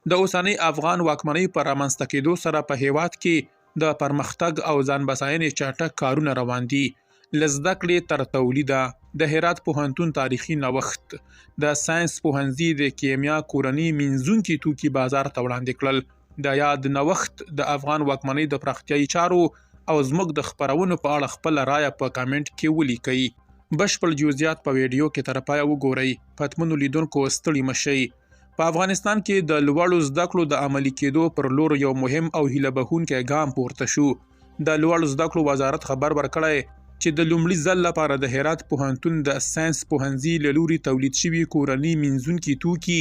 د اوسنۍ افغان واکمنۍ په رامنځته کېدو سره په هیواد کې د پرمختګ او ځان بساینې چټک کارونه روان دي. له زده کړې تر تولیده د هرات پوهنتون تاریخي نوښت د ساینس پوهنځي د کیمیا کورني مینځونکي توکي بازار ته وړاندې کړل. د یاد نوښت د افغان واکمنۍ د پراختیایي چارو او زموږ د خپرونو په اړه خپل رایه په کامنټ کې ولیکئ. بشپړ جزئیات په ویډیو کې تر پایه وګورئ. پتمنو لیدونکو ستړي مشئ. په افغانستان کې د لوړو زده کړو د عملي کېدو پر لور یو مهم او هیله بښونکی ګام پورته شو. د لوړو زده کړو وزارت خبر ورکړی چې د لومړي ځل لپاره د هرات پوهنتون د ساینس پوهنځي له لوري تولید شوي کورني مینځونکي توکي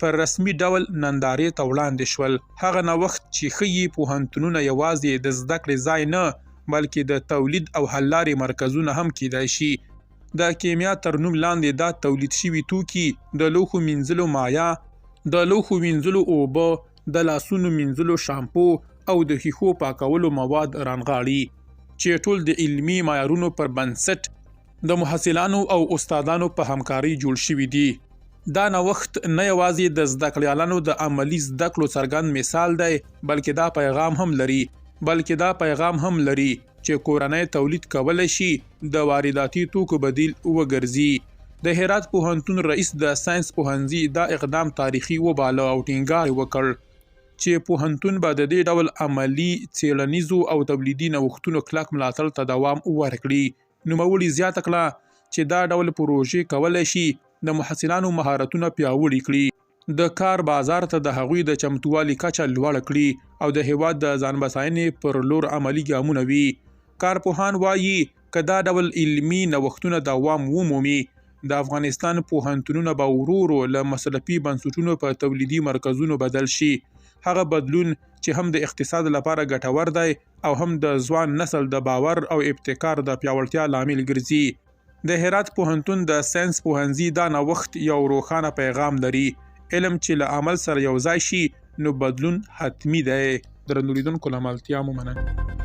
پر رسمي ډول نندارې ته وړاندې شول. هغه نوښت چې ښیي پوهنتونونه یوازې د زده کړې ځای نه بلکې د تولید او حل لارې مرکزونه هم کیدای شي. د کیمیا تر نوم لاندې دا تولید شوي توکي د لوښو مینځلو مایع، د لوښو مینځلو اوبه، د لاسونو مینځلو شامپو او د ښیښو پاکولو مواد رانغاړي چې ټول د علمي معیارونو پر بنسټ د محصلانو او استادانو په همکارۍ جوړ شوي دي. دا نوښت نه یوازې د زده کړیالانو د عملي زده کړو څرګند مثال دی بلکې دا پیغام هم لري چې کورنۍ تولید کولی شي د وارداتي توکو بدیل وګرځي. د هرات پوهنتون رئیس د ساینس پوهنځي دا اقدام تاریخي وباله او ټینګار وکړ چې پوهنتون به د دې ډول عملي څیړنیزو او تولیدي نوښتونو کلک ملاتړ ته دوام ورکړي. نوموړي زیاته کړه چې دا ډول پروژې کولی شي د محصلانو مهارتونه پیاوړي کړي، د کار بازار ته د هغوی د چمتووالي کچه لوړه کړي او د هیواد د ځان بساینې پر لور عملي ګامونه وي. کارپوهان وایي که دا ډول علمي نوښتونه دوام ومومي، د افغانستان پوهنتونونه به ورو ورو له مصرفي بنسټونو په تولیدي مرکزونو بدل شي. هغه بدلون چې هم د اقتصاد لپاره ګټور دی او هم د ځوان نسل د باور او ابتکار د پیاوړتیا لامل ګرځي. د هرات پوهنتون د ساینس پوهنځي دا نوښت یو روښانه پیغام لري. علم چې له عمل سره یو ځای شي نو بدلون حتمي دی. درنو لیدونکو له ملتیا مو مننه.